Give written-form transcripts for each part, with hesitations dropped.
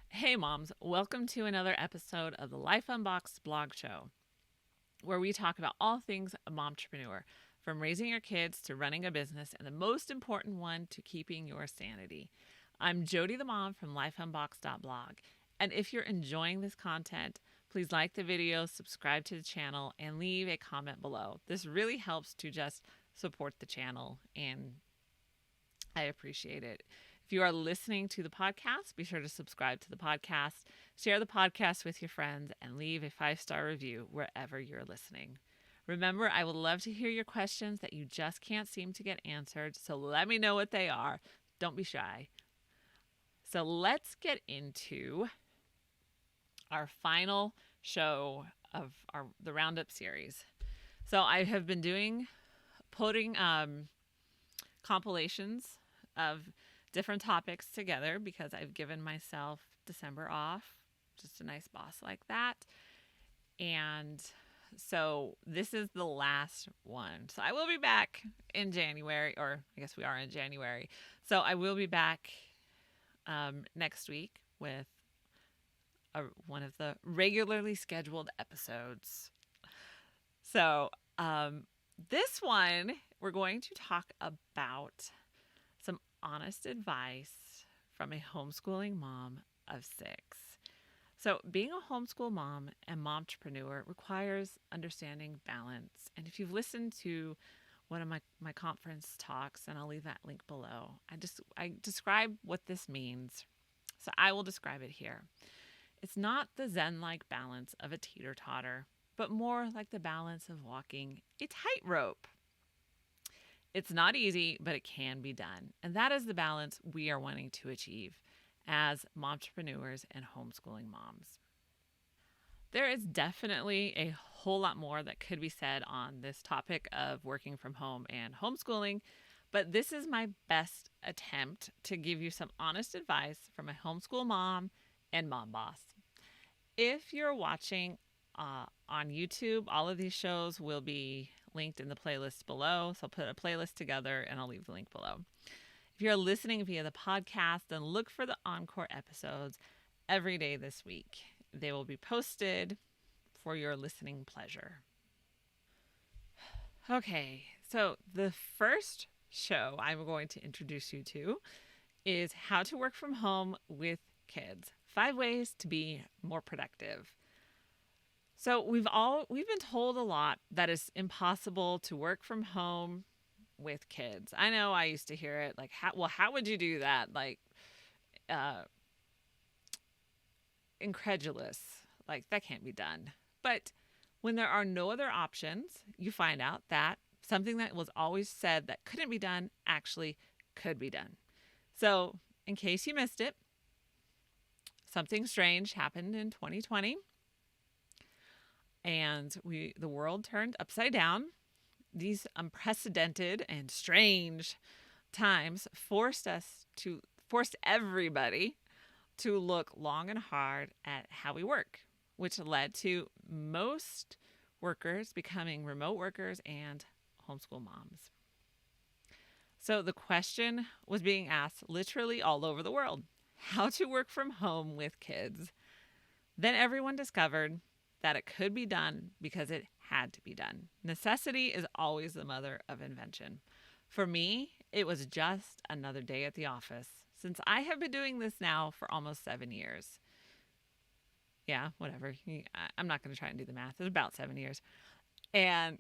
Hey moms, welcome to another episode of the Life Unboxed blog show, where we talk about all things momtrepreneur, from raising your kids to running a business, and the most important one, to keeping your sanity. I'm Jodie the mom from lifeunboxed.blog, and if you're enjoying this content, please like the video, subscribe to the channel, and leave a comment below. This really helps to just support the channel, and I appreciate it. If you are listening to the podcast, be sure to subscribe to the podcast, share the podcast with your friends, and leave a 5-star review wherever you're listening. Remember, I would love to hear your questions that you just can't seem to get answered, so let me know what they are. Don't be shy. So let's get into our final show of the Roundup series. So I have been putting compilations of different topics together because I've given myself December off, just a nice boss like that. And so this is the last one. So I will be back in January, or I guess we are in January. So I will be back next week with one of the regularly scheduled episodes. So this one, we're going to talk about some honest advice from a homeschooling mom of 6. So being a homeschool mom and momtrepreneur requires understanding balance. And if you've listened to one of my conference talks, and I'll leave that link below, I describe what this means. So I will describe it here. It's not the zen-like balance of a teeter totter, but more like the balance of walking a tightrope. It's not easy, but it can be done. And that is the balance we are wanting to achieve as momtrepreneurs and homeschooling moms. There is definitely a whole lot more that could be said on this topic of working from home and homeschooling, but this is my best attempt to give you some honest advice from a homeschool mom and mom boss. If you're watching on YouTube, all of these shows will be linked in the playlist below. So I'll put a playlist together and I'll leave the link below. If you're listening via the podcast, then look for the encore episodes every day this week. They will be posted for your listening pleasure. Okay, so the first show I'm going to introduce you to is how to work from home with kids. 5 ways to be more productive. So we've been told a lot that it's impossible to work from home with kids. I know I used to hear it like, how would you do that? Like, incredulous, like that can't be done. But when there are no other options, you find out that something that was always said that couldn't be done actually could be done. So in case you missed it, something strange happened in 2020. And the world turned upside down. These unprecedented and strange times forced everybody to look long and hard at how we work, which led to most workers becoming remote workers and homeschool moms. So the question was being asked literally all over the world: how to work from home with kids. Then everyone discovered that it could be done because it had to be done. Necessity is always the mother of invention. For me, it was just another day at the office, since I have been doing this now for almost 7 years. Yeah, whatever. I'm not going to try and do the math. It's about 7 years. And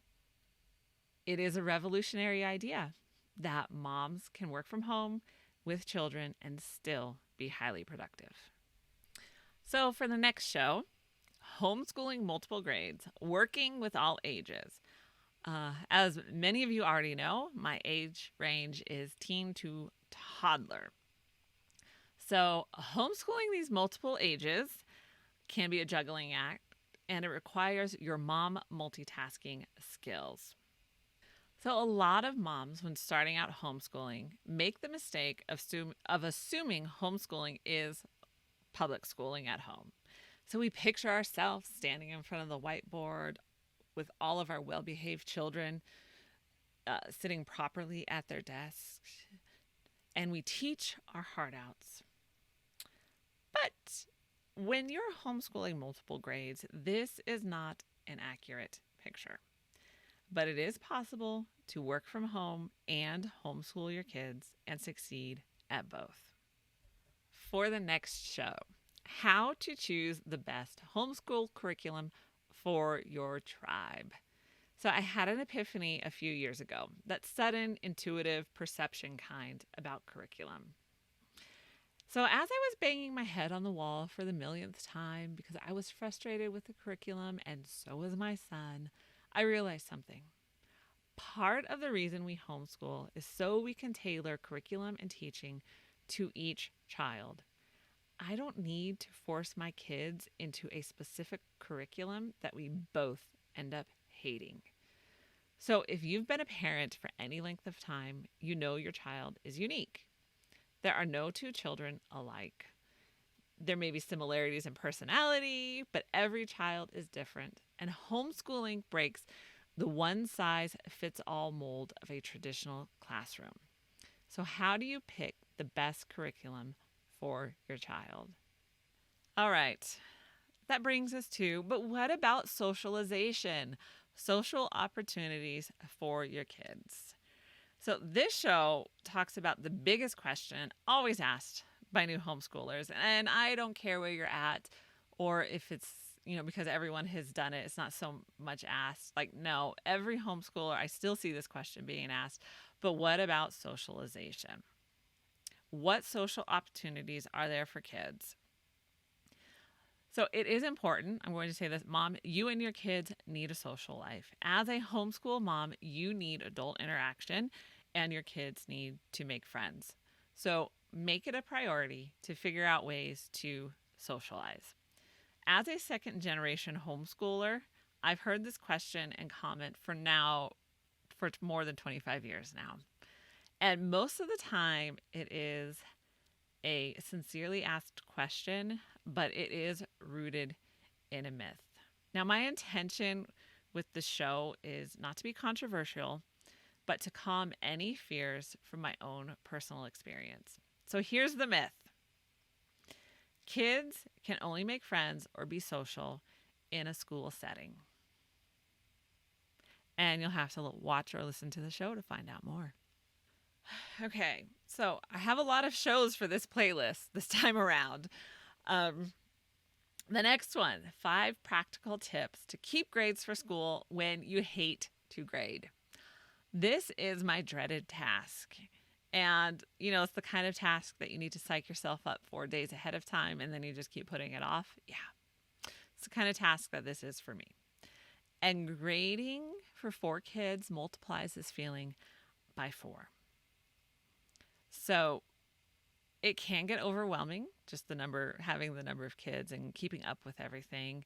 it is a revolutionary idea that moms can work from home with children and still be highly productive. So for the next show, homeschooling multiple grades, working with all ages. As many of you already know, my age range is teen to toddler. So homeschooling these multiple ages can be a juggling act, and it requires your mom multitasking skills. So a lot of moms, when starting out homeschooling, make the mistake of assuming homeschooling is public schooling at home. So we picture ourselves standing in front of the whiteboard with all of our well-behaved children sitting properly at their desks, and we teach our heart outs. But when you're homeschooling multiple grades, this is not an accurate picture. But it is possible to work from home and homeschool your kids and succeed at both. For the next show, how to choose the best homeschool curriculum for your tribe. So I had an epiphany a few years ago, that sudden, intuitive perception kind about curriculum. So as I was banging my head on the wall for the millionth time because I was frustrated with the curriculum, and so was my son, I realized something. Part of the reason we homeschool is so we can tailor curriculum and teaching to each child. I don't need to force my kids into a specific curriculum that we both end up hating. So if you've been a parent for any length of time, you know your child is unique. There are no two children alike. There may be similarities in personality, but every child is different. And homeschooling breaks the one-size-fits-all mold of a traditional classroom. So how do you pick the best curriculum for your child? All right, that brings us to, but what about socialization? Social opportunities for your kids. So this show talks about the biggest question always asked by new homeschoolers. And I don't care where you're at or if it's, because everyone has done it, it's not so much asked. No, every homeschooler, I still see this question being asked. But what about socialization? What social opportunities are there for kids? So it is important, I'm going to say this, Mom, you and your kids need a social life. As a homeschool mom, you need adult interaction and your kids need to make friends. So make it a priority to figure out ways to socialize. As a second generation homeschooler, I've heard this question and comment for more than 25 years now. And most of the time it is a sincerely asked question, but it is rooted in a myth. Now, my intention with the show is not to be controversial, but to calm any fears from my own personal experience. So here's the myth. Kids can only make friends or be social in a school setting. And you'll have to watch or listen to the show to find out more. Okay, so I have a lot of shows for this playlist this time around. The next one, 5 practical tips to keep grades for school when you hate to grade. This is my dreaded task. And, it's the kind of task that you need to psych yourself up 4 days ahead of time and then you just keep putting it off. Yeah, it's the kind of task that this is for me. And grading for 4 kids multiplies this feeling by 4. So it can get overwhelming, just having the number of kids and keeping up with everything.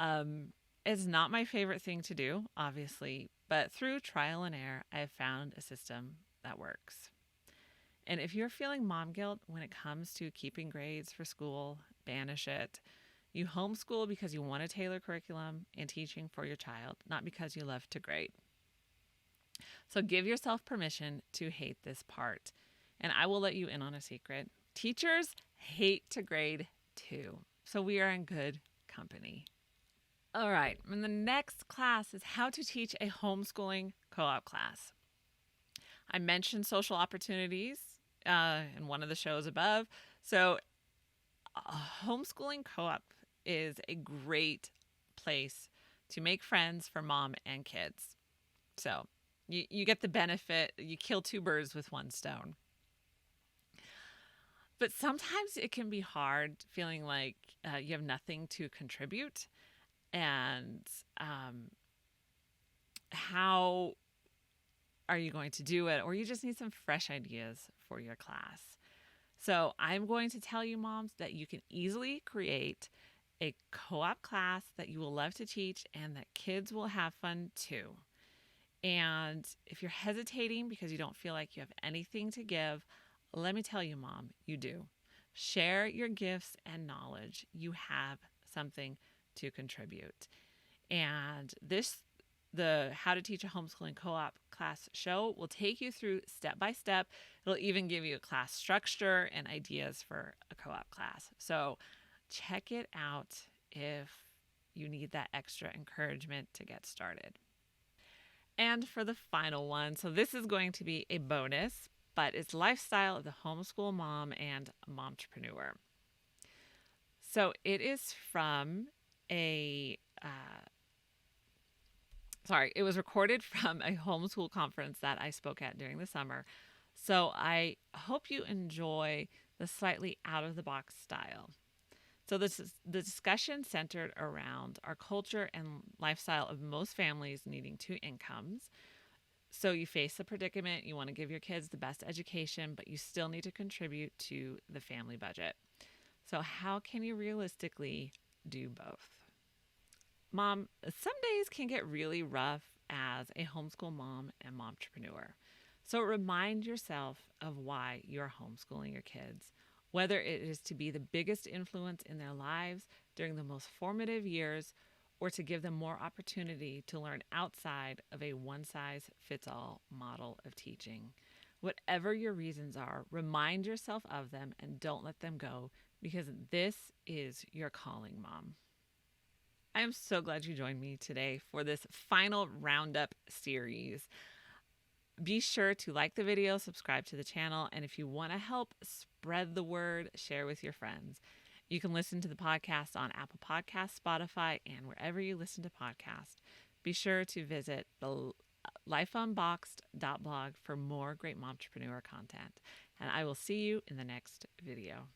It's not my favorite thing to do, obviously, but through trial and error, I have found a system that works. And if you're feeling mom guilt when it comes to keeping grades for school, banish it. You homeschool because you want to tailor curriculum and teaching for your child, not because you love to grade. So give yourself permission to hate this part. And I will let you in on a secret. Teachers hate to grade too. So we are in good company. All right. And the next class is how to teach a homeschooling co-op class. I mentioned social opportunities in one of the shows above. So a homeschooling co-op is a great place to make friends for mom and kids. So you get the benefit. You kill 2 birds with 1 stone. But sometimes it can be hard feeling like you have nothing to contribute. And how are you going to do it? Or you just need some fresh ideas for your class. So I'm going to tell you, moms, that you can easily create a co-op class that you will love to teach and that kids will have fun too. And if you're hesitating because you don't feel like you have anything to give, let me tell you, Mom, you do. Share your gifts and knowledge. You have something to contribute. And the How to Teach a Homeschooling Co-op class show will take you through step by step. It'll even give you a class structure and ideas for a co-op class. So check it out if you need that extra encouragement to get started. And for the final one, so this is going to be a bonus, but it's Lifestyle of the Homeschool Mom and Momtrepreneur. So it is from it was recorded from a homeschool conference that I spoke at during the summer. So I hope you enjoy the slightly out of the box style. So this is the discussion centered around our culture and lifestyle of most families needing two incomes. So you face the predicament, you want to give your kids the best education, but you still need to contribute to the family budget. So how can you realistically do both? Mom, some days can get really rough as a homeschool mom and momtrepreneur. So remind yourself of why you're homeschooling your kids, whether it is to be the biggest influence in their lives during the most formative years or to give them more opportunity to learn outside of a one-size-fits-all model of teaching. Whatever your reasons are, remind yourself of them and don't let them go, because this is your calling, Mom. I am so glad you joined me today for this final roundup series. Be sure to like the video, subscribe to the channel, and if you want to help spread the word, share with your friends. You can listen to the podcast on Apple Podcasts, Spotify, and wherever you listen to podcasts. Be sure to visit the lifeunboxed.blog for more great momtrepreneur content. And I will see you in the next video.